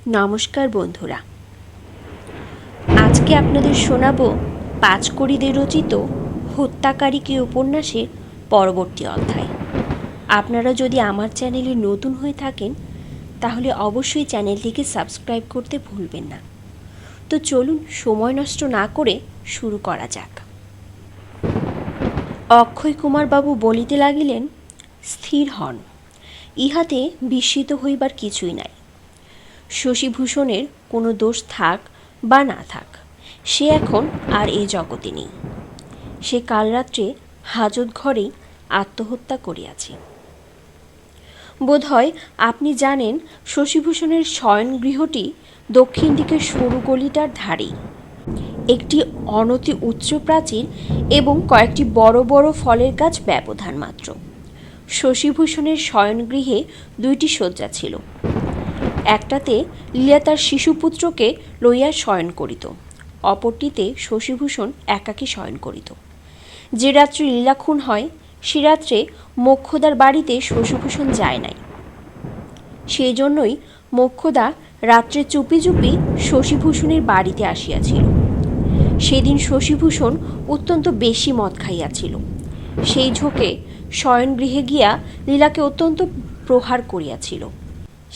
নমস্কার বন্ধুরা, আজকে আপনাদের শোনাবো পাঁচকড়িদের রচিত হত্যাকারী উপন্যাসের পরবর্তী অধ্যায়। আপনারা যদি আমার চ্যানেলে নতুন হয়ে থাকেন তাহলে অবশ্যই চ্যানেলটিকে সাবস্ক্রাইব করতে ভুলবেন না। তো চলুন সময় নষ্ট না করে শুরু করা যাক। অক্ষয় কুমার বাবু বলিতে লাগিলেন, স্থির হন, ইহাতে বিস্মিত হইবার কিছুই নাই। শশীভূষণের কোনো দোষ থাক বা না থাক, সে এখন আর এই জগতে নেই। সে কাল রাত্রে হাজত ঘরেই আত্মহত্যা করিয়াছে। বোধহয় আপনি জানেন, শশীভূষণের শয়নগৃহটি দক্ষিণ দিকের সরু গলিটার ধারেই। একটি অনতি উচ্চ প্রাচীর এবং কয়েকটি বড় বড় ফলের গাছ ব্যবধান মাত্র। শশীভূষণের শয়নগৃহে দুইটি শয্যা ছিল। একটাতে লীলা তার শিশুপুত্রকে লইয়া শয়ন করিত, অপরটিতে শশীভূষণ একাকী শয়ন করিত। যে রাত্রে লীলা খুন হয় সে রাত্রে মোক্ষদার বাড়িতে শশীভূষণ যায় নাই। সেই জন্যই মোক্ষদা রাত্রে চুপি চুপি শশীভূষণের বাড়িতে আসিয়াছিল। সেদিন শশীভূষণ অত্যন্ত বেশি মদ খাইয়াছিল। সেই ঝোঁকে শয়নগৃহে গিয়া লীলাকে অত্যন্ত প্রহার করিয়াছিল।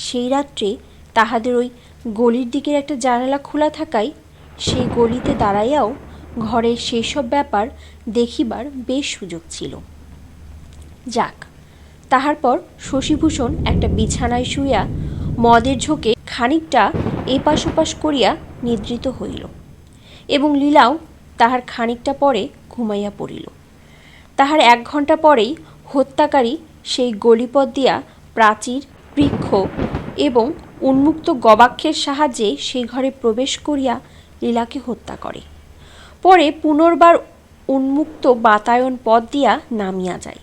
সেই রাত্রে তাহাদের ওই গলির দিকের একটা জানালা খোলা থাকায় সেই গলিতে দাঁড়াইয়াও ঘরের সেসব ব্যাপার দেখিবার বেশ সুযোগ ছিল। যাক, তাহার পর শশীভূষণ একটা বিছানায় শুইয়া মদের ঝোঁকে খানিকটা এপাশ ওপাশ করিয়া নিদ্রিত হইল, এবং লীলাও তাহার খানিকটা পরে ঘুমাইয়া পড়িল। তাহার 1 ঘণ্টা পরেই হত্যাকারী সেই গলিপথ দিয়া প্রাচীর, বৃক্ষ এবং উন্মুক্ত গবাক্ষের সাহায্যে সেই ঘরে প্রবেশ করিয়া লীলাকে হত্যা করে। পরে পুনর্বার উন্মুক্ত বাতায়ন পথ দিয়া নামিয়া যায়।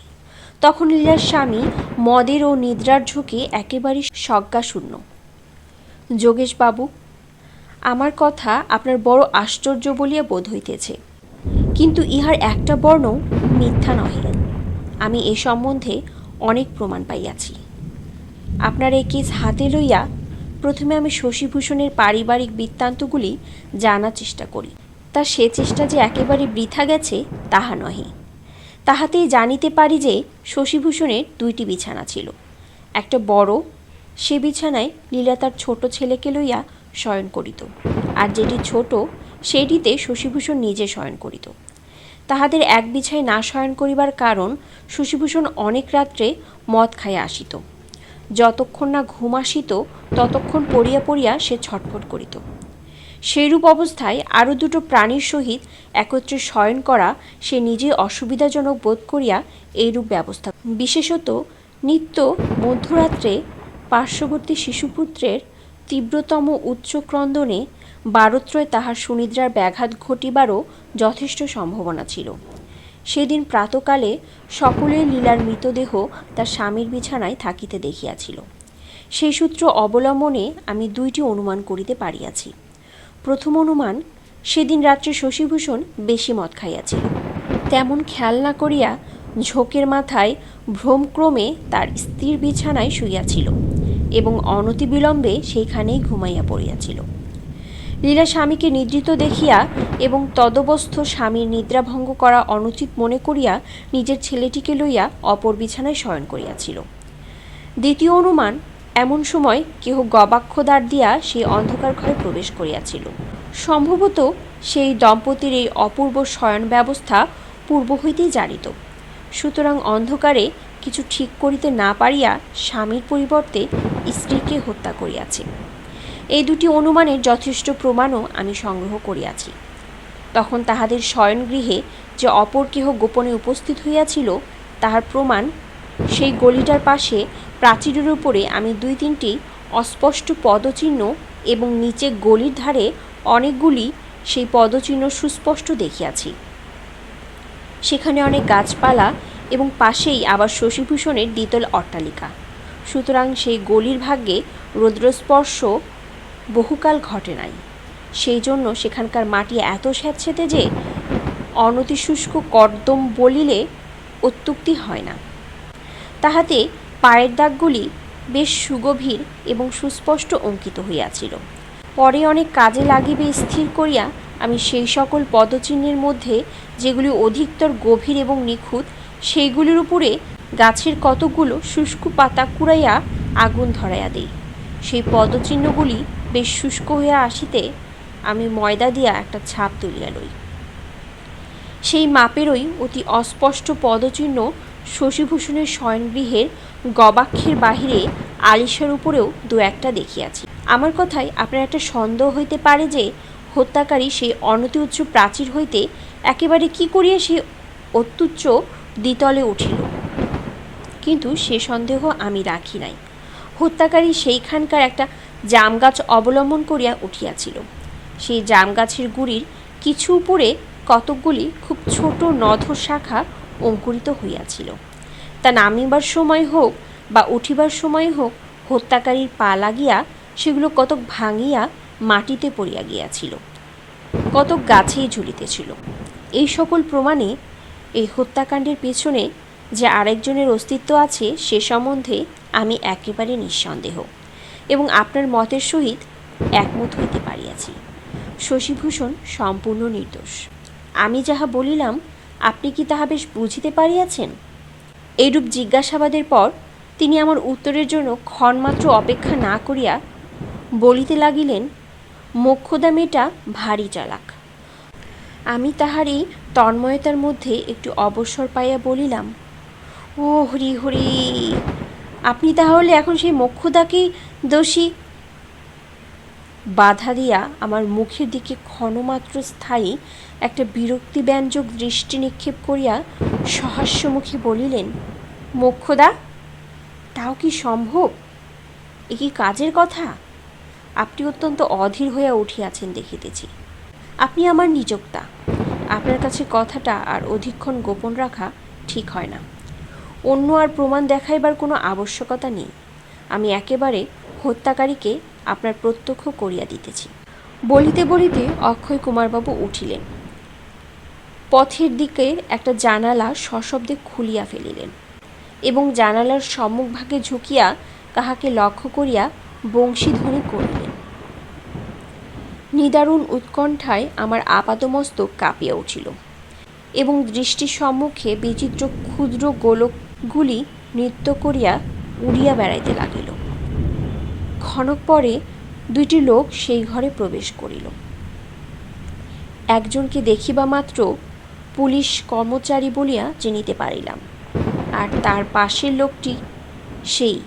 তখন লীলার স্বামী মদের ও নিদ্রার ঝোঁকে একেবারে সজ্ঞাশূন্য। যোগেশবাবু, আমার কথা আপনার বড় আশ্চর্য বলিয়া বোধ হইতেছে, কিন্তু ইহার একটা বর্ণ মিথ্যা নহে। আমি এ সম্বন্ধে অনেক প্রমাণ পাইয়াছি। আপনার এই কেস হাতে লইয়া প্রথমে আমি শশীভূষণের পারিবারিক বৃত্তান্তগুলি জানার চেষ্টা করি। তা সে চেষ্টা যে একেবারে বৃথা গেছে তাহা নহে। তাহাতেই জানিতে পারি যে শশীভূষণের 2টি বিছানা ছিল। একটা বড়, সে বিছানায় লীলা তার ছোট ছেলেকে লইয়া শয়ন করিত, আর যেটি ছোট সেটিতে শশীভূষণ নিজে শয়ন করিত। তাহাদের এক বিছায় না শয়ন করিবার কারণ, শশীভূষণ অনেক রাত্রে মদ খাইয়া আসিত। যতক্ষণ না ঘুম আসিত ততক্ষণ পড়িয়া পড়িয়া সে ছটফট করিত। সেইরূপ অবস্থায় আরও 2টো প্রাণীর সহিত একত্রে শয়ন করা সে নিজে অসুবিধাজনক বোধ করিয়া এইরূপ ব্যবস্থা। বিশেষত নিত্য মধ্যরাত্রে পার্শ্ববর্তী শিশুপুত্রের তীব্রতম উচ্চ ক্রন্দনে বারত্রয় তাহার সুনিদ্রার ব্যাঘাত ঘটিবারও যথেষ্ট সম্ভাবনা ছিল। সেদিন প্রাতকালে সকলেই লীলার মৃতদেহ তার স্বামীর বিছানায় থাকিতে দেখিয়াছিল। সেই সূত্র অবলম্বনে আমি 2টি অনুমান করিতে পারিয়াছি। প্রথম অনুমান, সেদিন রাত্রে শশীভূষণ বেশি মদ খাইয়াছিল। তেমন খেয়াল না করিয়া ঝোঁকের মাথায় ভ্রমক্রমে তার স্ত্রীর বিছানায় শুইয়াছিল এবং অনতিবিলম্বে সেইখানেই ঘুমাইয়া পড়িয়াছিল। লীলা স্বামীকে নিদ্রিত দেখিয়া এবং তদবস্থ স্বামীর নিদ্রাভঙ্গ করা অনুচিত মনে করিয়া নিজের ছেলেটিকে লইয়া অপর বিছানায় শয়ন করিয়াছিল। দ্বিতীয় অনুমান, এমন সময় কেহ গবাক্ষদ্বার দিয়া সেই অন্ধকার ঘরে প্রবেশ করিয়াছিল। সম্ভবত সেই দম্পতির এই অপূর্ব শয়ন ব্যবস্থা পূর্ব হইতেই জানিত। সুতরাং অন্ধকারে কিছু ঠিক করিতে না পারিয়া স্বামীর পরিবর্তে স্ত্রীকে হত্যা করিয়াছে। এই 2টি অনুমানের যথেষ্ট প্রমাণও আমি সংগ্রহ করিয়াছি। তখন তাহাদের শয়নগৃহে যে অপর কেহ গোপনে উপস্থিত হইয়াছিল তাহার প্রমাণ, সেই গলিটার পাশে প্রাচীরের উপরে আমি 2-3টি অস্পষ্ট পদচিহ্ন এবং নিচে গলির ধারে অনেকগুলি সেই পদচিহ্ন সুস্পষ্ট দেখিয়াছি। সেখানে অনেক গাছপালা এবং পাশেই আবার শশীভূষণের দ্বিতল অট্টালিকা। সুতরাং সেই গলির ভাগ্যে রৌদ্রস্পর্শ বহুকাল ঘটে নাই। সেই জন্য সেখানকার মাটি এত স্যাঁতসেঁতে যে অনতিশুষ্ক কর্দম বলিলে অত্যুক্তি হয় না। তাহাতে পায়ের দাগগুলি বেশ সুগভীর এবং সুস্পষ্ট অঙ্কিত হইয়াছিল। পরে অনেক কাজে লাগিবে স্থির করিয়া আমি সেই সকল পদচিহ্নের মধ্যে যেগুলি অধিকতর গভীর এবং নিখুঁত, সেইগুলির উপরে গাছের কতকগুলো শুষ্ক পাতা কুড়াইয়া আগুন ধরাইয়া দিই। সেই পদচিহ্নগুলি বেশ শুষ্ক হইয়া আসিতে আমি ময়দা দিয়া একটা ছাপ তুলিয়া লই। সেই মাপেরই অতি অস্পষ্ট পদচিহ্ন শশীভূষণের শয়নগৃহের গবাক্ষের বাহিরে আলিশার উপরেও দু একটা দেখিয়াছি। আমার কথায় আপনার একটা সন্দেহ হইতে পারে যে হত্যাকারী সেই অনতি উচ্চ প্রাচীর হইতে একেবারে কি করিয়া সেই অত্যুচ্চ দ্বিতলে উঠিল, কিন্তু সে সন্দেহ আমি রাখি নাই। হত্যাকারী সেইখানকার একটা জাম গাছ অবলম্বন করিয়া উঠিয়াছিল। সেই জাম গাছের গুড়ির কিছু উপরে কতকগুলি খুব ছোট নধর শাখা অঙ্কুরিত হইয়াছিল। তা নামিবার সময় হোক বা উঠিবার সময় হোক, হত্যাকারীর পা লাগিয়া সেগুলো কতক ভাঙিয়া মাটিতে পড়িয়া গিয়াছিল, কতক গাছেই ঝুলিতেছিল। এই সকল প্রমাণে এই হত্যাকাণ্ডের পেছনে যে আরেকজনের অস্তিত্ব আছে সে সম্বন্ধে আমি একেবারে নিঃসন্দেহ এবং আপনার মতের সহিত একমত হইতে পারিয়াছি। শশীভূষণ সম্পূর্ণ নির্দোষ। আমি যাহা বলিলাম আপনি কি তাহা বেশ বুঝিতে পারিয়াছেন? এইরূপ জিজ্ঞাসাবাদের পর তিনি আমার উত্তরের জন্য ক্ষণমাত্র অপেক্ষা না করিয়া বলিতে লাগিলেন, মোক্ষদা মেয়েটা ভারী চালাক। আমি তাহার এই তন্ময়তার মধ্যে একটু অবসর পাইয়া বলিলাম, ও হরি হরি, আপনি তাহলে এখন সেই মোক্ষদাকেই দোষী। বাধা দিয়া আমার মুখের দিকে ক্ষণমাত্র স্থায়ী একটা বিরক্তিব্যঞ্জক দৃষ্টি নিক্ষেপ করিয়া সহাস্যমুখে বলিলেন, মোক্ষদা, তাও কি সম্ভব? এ কি কাজের কথা? আপনি অত্যন্ত অধীর হইয়া উঠিয়াছেন দেখিতেছি। আপনি আমার নিযোক্তা, আপনার কাছে কথাটা আর অধিকক্ষণ গোপন রাখা ঠিক হয় না। অন্য আর প্রমাণ দেখাইবার কোনো আবশ্যকতা নেই। আমি একেবারে হত্যাকারীকে আপনার প্রত্যক্ষ করিয়া দিতেছি। বলিতে বলিতে অক্ষয় কুমারবাবু উঠিলেন। পথের দিকে একটা জানালা সশব্দে খুলিয়া ফেলিলেন এবং জানালার সম্মুখভাগে ঝুঁকিয়া কাহাকে লক্ষ্য করিয়া বংশীধ্বনি করিলেন। নিদারুণ উৎকণ্ঠায় আমার আপাদমস্তক কাঁপিয়া উঠিল এবং দৃষ্টির সম্মুখে বিচিত্র ক্ষুদ্র গোলকগুলি নৃত্য করিয়া উড়িয়া বেড়াইতে লাগিল। ক্ষণক পরে দুইটি লোক সেই ঘরে প্রবেশ করিল। একজনকে দেখিবা মাত্র পুলিশ কর্মচারী বলিয়া চিনিতে পারিলাম, আর তার পাশের লোকটি সেই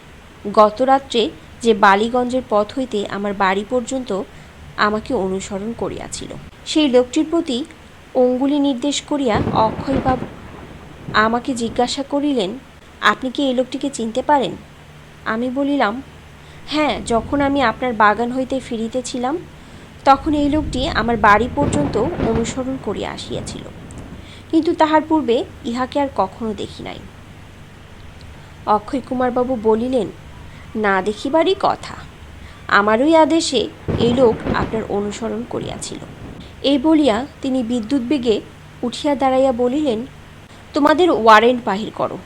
গতরাত্রে যে বালিগঞ্জের পথ হইতে আমার বাড়ি পর্যন্ত আমাকে অনুসরণ করিয়াছিল। সেই লোকটির প্রতি অঙ্গুলি নির্দেশ করিয়া অক্ষয়বাবু আমাকে জিজ্ঞাসা করিলেন, আপনি কি এই লোকটিকে চিনতে পারেন? আমি বলিলাম, হ্যাঁ, যখন আমি আপনার বাগান হইতে ফিরিতেছিলাম তখন এই লোকটি আমার বাড়ি পর্যন্ত অনুসরণ করিয়া আসিয়াছিল, কিন্তু তাহার পূর্বে ইহাকে আর কখনো দেখি নাই। অক্ষয় কুমারবাবু বলিলেন, না দেখিবারই কথা, আমারই আদেশে এই লোক আপনার অনুসরণ করিয়াছিল। এই বলিয়া তিনি বিদ্যুৎ বেগে উঠিয়া দাঁড়াইয়া বলিলেন, তোমাদের ওয়ারেন্ট বাহির করো।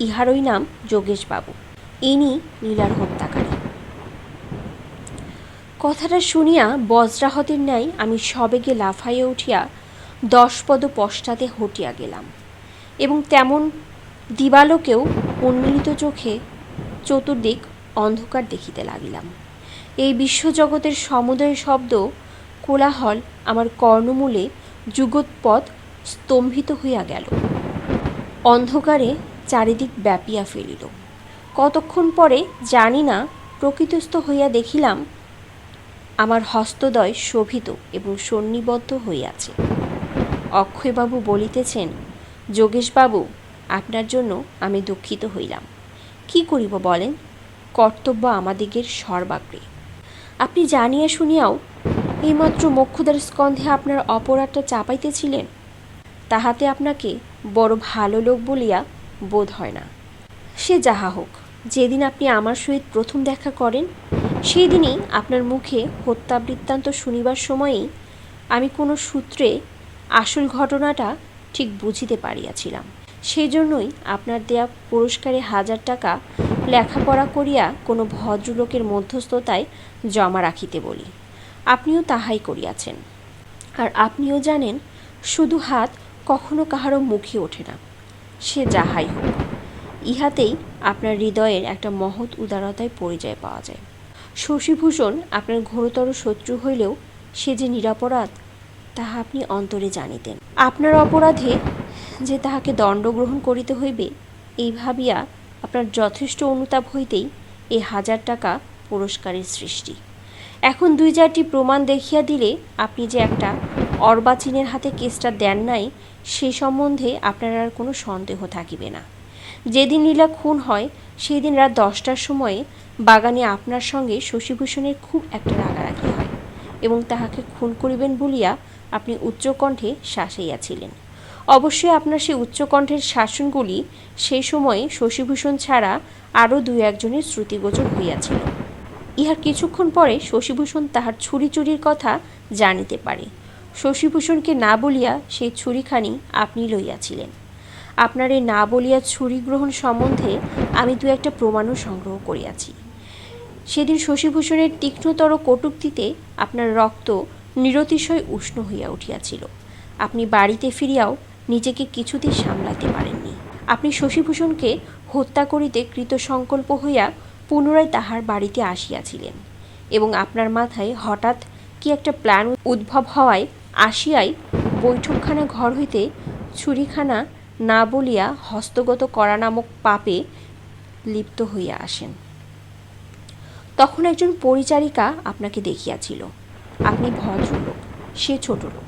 ইহারই নাম যোগেশবাবু, ইনি লীলার হত্যাকারী। কথাটা শুনিয়া বজ্রাহতের ন্যায় আমি সবেগে লাফাইয়া উঠিয়া 10 পদ পশ্চাতে হটিয়া গেলাম এবং তেমন দিবালোকেও উন্মিলিত চোখে চতুর্দিক অন্ধকার দেখিতে লাগিলাম। এই বিশ্বজগতের সমুদয় শব্দ কোলাহল আমার কর্ণমূলে যুগৎপদ স্তম্ভিত হইয়া গেল, অন্ধকারে চারিদিক ব্যাপিয়া ফেলিল। কতক্ষণ পরে জানি না প্রকৃতস্থ হইয়া দেখিলাম আমার হস্তদ্বয় শোভিত এবং সন্নিবদ্ধ হইয়াছে। অক্ষয়বাবু বলিতেছেন, যোগেশবাবু, আপনার জন্য আমি দুঃখিত হইলাম। কি করিব বলেন? কর্তব্য আমাদিগের সর্বাগ্রে। আপনি জানিয়া শুনিয়াও এইমাত্র মোক্ষদার স্কন্ধে আপনার অপরাধটা চাপাইতেছিলেন, তাহাতে আপনাকে বড় ভালো লোক বলিয়া বোধ হয় না। সে যাহা হোক, যেদিন আপনি আমার সহিত প্রথম দেখা করেন সেই দিনই আপনার মুখে হত্যা বৃত্তান্ত শুনিবার সময়েই আমি কোনো সূত্রে আসল ঘটনাটা ঠিক বুঝিতে পারিয়াছিলাম। সেই জন্যই আপনার দেয়া পুরস্কারে 1000 টাকা লেখাপড়া করিয়া কোনো ভদ্রলোকের মধ্যস্থতায় জমা রাখিতে বলি। আপনিও তাহাই করিয়াছেন। আর আপনিও জানেন, শুধু হাত কখনো কাহারও মুখে ওঠে না, সে যাহাই হোক। ইহাতেই আপনার হৃদয়ের একটা মহৎ উদারতায় পরিচয় পাওয়া যায়। শশীভূষণ আপনার ঘোরতর শত্রু হইলেও সে যে নিরপরাধ তাহা আপনি অন্তরে জানিতেন। আপনার অপরাধে যে তাহাকে দণ্ডগ্রহণ করিতে হইবে এই ভাবিয়া আপনার যথেষ্ট অনুতাপ হইতেই এই 1000 টাকা পুরস্কারের সৃষ্টি। এখন 2-4টি প্রমাণ দেখিয়া দিলে আপনি যে একটা অর্বাচীনের হাতে কেসটা দেন নাই সে সম্বন্ধে আপনার আর কোনো সন্দেহ থাকিবে না। যেদিন লীলা খুন হয় সেই দিন রাত 10টার সময়ে বাগানে আপনার সঙ্গে শশীভূষণের খুব একটা রাগারাগি হয় এবং তাহাকে খুন করিবেন বলিয়া আপনি উচ্চকণ্ঠে শাসাইয়াছিলেন। অবশ্যই আপনার সেই উচ্চকণ্ঠের শাসনগুলি সেই সময়ে শশীভূষণ ছাড়া আরও 2-1 জনের শ্রুতিগোচর হইয়াছিল। ইহার কিছুক্ষণ পরে শশীভূষণ তাহার ছুরি চুরির কথা জানিতে পারে। শশীভূষণকে না বলিয়া সেই ছুরিখানি আপনি লইয়াছিলেন। আপনার এই না বলিয়া ছুরি গ্রহণ সম্বন্ধে আমি 2-1টা প্রমাণও সংগ্রহ করিয়াছি। সেদিন শশীভূষণের তীক্ষ্ণতর কটূক্তিতে আপনার রক্ত নিরতিশয় উষ্ণ হইয়া উঠিয়াছিল। আপনি বাড়িতে ফিরিয়াও নিজেকে কিছুতেই সামলাইতে পারেননি। আপনি শশীভূষণকে হত্যা করিতে কৃতসংকল্প হইয়া পুনরায় তাহার বাড়িতে আসিয়াছিলেন এবং আপনার মাথায় হঠাৎ কি একটা প্ল্যান উদ্ভব হওয়ায় আসিয়াই বৈঠকখানা ঘর হইতে ছুরিখানা না বলিয়া হস্তগত করা নামক পাপে লিপ্ত হইয়া আসেন। তখন একজন পরিচারিকা আপনাকে দেখিয়াছিল। আপনি ভদ্রলোক, সে ছোট লোক,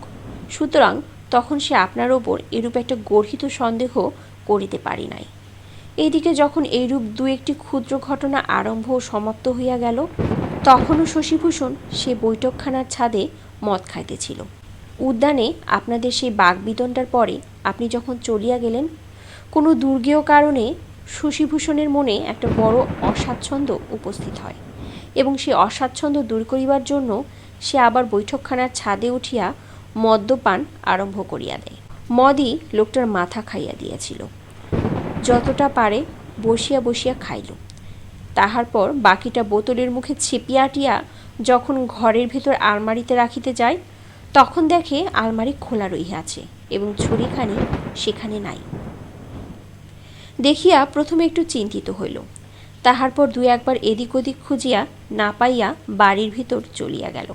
সুতরাং তখন সে আপনার ওপর এরূপ একটা গর্হিত সন্দেহ করিতে পারি নাই। এইদিকে যখন এইরূপ 2-1টি ক্ষুদ্র ঘটনা আরম্ভ ও সমাপ্ত হইয়া গেল, তখনও শশীভূষণ সে বৈঠকখানার ছাদে মদ খাইতেছিল। উদ্যানে আপনাদের সেই বাগবিতণ্ডার পরে আপনি যখন চলিয়া গেলেন, কোনো দুর্গেয় কারণে শশীভূষণের মনে একটা বড় অস্বাচ্ছন্দ্য উপস্থিত হয় এবং সেই অস্বাচ্ছন্দ্য দূর করিবার জন্য সে আবার বৈঠকখানার ছাদে উঠিয়া মদ্যপান আরম্ভ করিয়া দেয়। মদই লোকটার মাথা খাইয়া দিয়াছিল। যতটা পারে বসিয়া বসিয়া খাইল। তাহার পর বাকিটা বোতলের মুখে ছিপিয়া আটিয়া যখন ঘরের ভেতর আলমারিতে রাখিতে যায়, তখন দেখে আলমারি খোলা রহিয়াছে এবং ছুরিখানি সেখানে নাই। দেখিয়া প্রথমে একটু চিন্তিত হইল। তাহার পর 2-1 বার এদিক ওদিক খুঁজিয়া না পাইয়া বাড়ির ভিতর চলিয়া গেল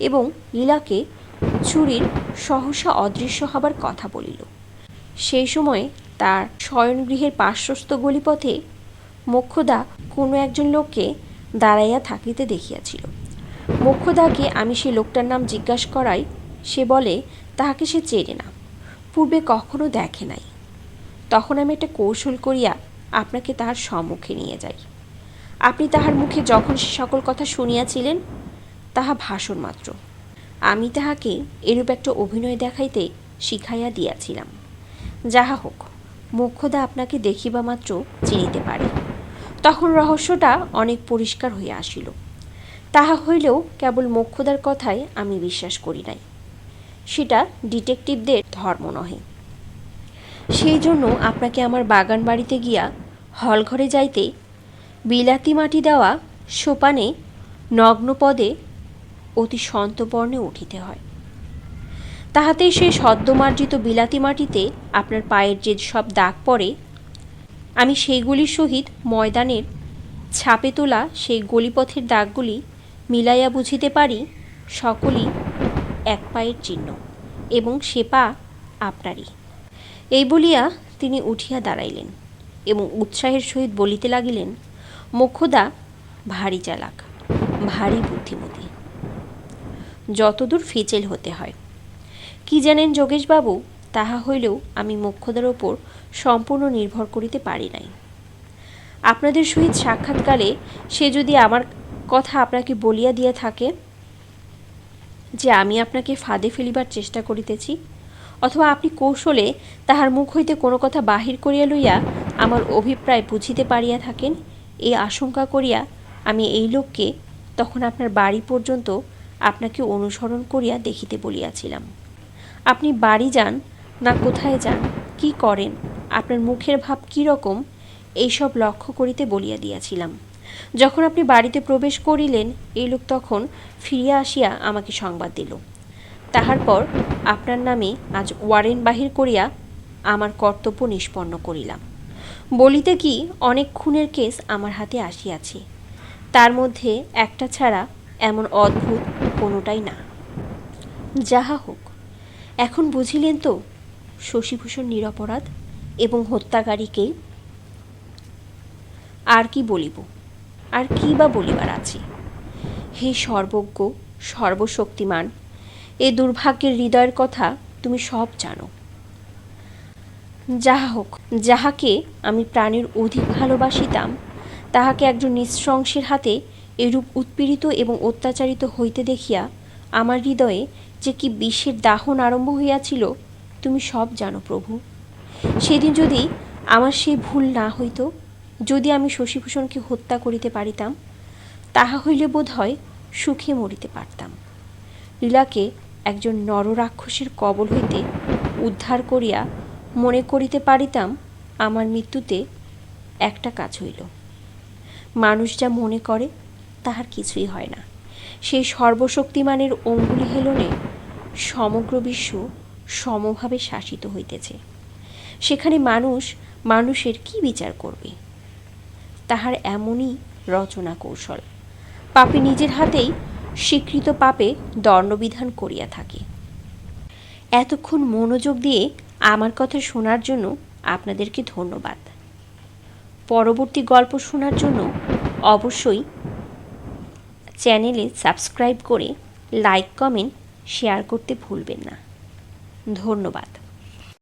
এবং লীলাকে ছুরির সহসা অদৃশ্য হবার কথা বলিল। সেই সময়ে তার শয়নগৃহের পার্শ্বস্থ গলিপথে মোক্ষদা কোনো একজন লোককে দাঁড়াইয়া থাকিতে দেখিয়াছিল। মোক্ষদাকে আমি সে লোকটার নাম জিজ্ঞাসা করাই সে বলে তাহাকে সে চেনে না, পূর্বে কখনো দেখে নাই। তখন আমি একটা কৌশল করিয়া আপনাকে তাহার সম্মুখে নিয়ে যাই। আপনি তাহার মুখে যখন সে সকল কথা শুনিয়াছিলেন তাহা ভাষণ মাত্র। আমি তাহাকে এরূপ একটা অভিনয় দেখাইতে শিখাইয়া দিয়াছিলাম। যাহা হোক, মোক্ষদা আপনাকে দেখিবা মাত্র চিনিতে পারে। তখন রহস্যটা অনেক পরিষ্কার হইয়া আসিল। তাহা হইলেও কেবল মোক্ষদার কথায় আমি বিশ্বাস করি নাই। সেটা ডিটেকটিভদের ধর্ম নহে। সেই জন্য আপনাকে আমার বাগান বাড়িতে গিয়া হলঘরে যাইতে বিলাতি মাটি দেওয়া সোপানে নগ্নপদে অতি সন্তবর্ণে উঠিতে হয়। তাহাতেই সেই সদ্যমার্জিত বিলাতি মাটিতে আপনার পায়ের যে সব দাগ পড়ে, আমি সেইগুলির সহিত ময়দানের ছাপে তোলা সেই গলিপথের দাগগুলি মিলাইয়া বুঝিতে পারি সকলই এক পায়ের চিহ্ন এবং সে পা আপনারই। এই বলিয়া তিনি উঠিয়া দাঁড়াইলেন এবং উৎসাহের সহিত বলিতে লাগিলেন, মোক্ষদা ভারী চালাক, ভারী বুদ্ধিমতী, যতদূর ফেচেল হতে হয়। কি জানেন যোগেশবাবু, তাহা হইলেও আমি মোক্ষদার ওপর সম্পূর্ণ নির্ভর করিতে পারি নাই। আপনাদের সহিত সাক্ষাৎকালে সে যদি আমার কথা আপনাকে বলিয়া দিয়া থাকে যে আমি আপনাকে ফাঁদে ফেলিবার চেষ্টা করিতেছি, অথবা আপনি কৌশলে তাহার মুখ হইতে কোনো কথা বাহির করিয়া লইয়া আমার অভিপ্রায় বুঝিতে পারিয়া থাকেন, এই আশঙ্কা করিয়া আমি এই লোককে তখন আপনার বাড়ি পর্যন্ত আপনাকে অনুসরণ করিয়া দেখিতে বলিয়াছিলাম। আপনি বাড়ি যান না কোথায় যান, কি করেন, আপনার মুখের ভাব কী রকম, এইসব লক্ষ্য করিতে বলিয়া দিয়াছিলাম। যখন আপনি বাড়িতে প্রবেশ করিলেন, এই লোক তখন ফিরিয়া আসিয়া আমাকে সংবাদ দিল। তাহার পর আপনার নামে আজ ওয়ারেন্ট বাহির করিয়া আমার কর্তব্য নিষ্পন্ন করিলাম। বলিতে কি, অনেক খুনের কেস আমার হাতে আসিয়াছে, তার মধ্যে একটা ছাড়া এমন অদ্ভুত কোনোটাই না। যাহা হোক, এখন বুঝিলেন তো শশীভূষণ নিরপরাধ এবং হত্যাকারীকে। আর কি বলিব, আর কি বা বলিবার আছে? হে সর্বজ্ঞ, সর্বশক্তিমান, এ দুর্ভাগ্যের হৃদয়ের কথা তুমি সব জানো। যাহা হোক, যাহাকে আমি প্রাণের অধিক ভালোবাসিতাম, তাহাকে একজন নৃশংসের হাতে এরূপ উৎপীড়িত এবং অত্যাচারিত হইতে দেখিয়া আমার হৃদয়ে যে কি বিষের দাহন আরম্ভ হইয়াছিল, তুমি সব জানো প্রভু। সেদিন যদি আমার সেই ভুল না হইত, যদি আমি শশীভূষণকে হত্যা করিতে পারিতাম, তাহা হইলে বোধ হয় সুখে মরিতে পারতাম। লীলাকে একজন নররাক্ষসের কবল হইতে উদ্ধার করিয়া মনে করিতে পারিতাম আমার মৃত্যুতে একটা কাজ হইল। মানুষ যা মনে করে তাহার কিছুই হয় না। সেই সর্বশক্তিমানের অঙ্গুলি হেলনে সমগ্র বিশ্ব সমভাবে শাসিত হইতেছে। সেখানে মানুষ মানুষের কি বিচার করবে? তাহার এমনই রচনা কৌশল। পাপী নিজের হাতেই স্বীকৃত পাপে দণ্ডবিধান করিয়া থাকে। এতক্ষণ মনোযোগ দিয়ে আমার কথা শোনার জন্য আপনাদেরকে ধন্যবাদ। পরবর্তী গল্প শোনার জন্য অবশ্যই চ্যানেলে সাবস্ক্রাইব করে লাইক, কমেন্ট, শেয়ার করতে ভুলবেন না। ধন্যবাদ।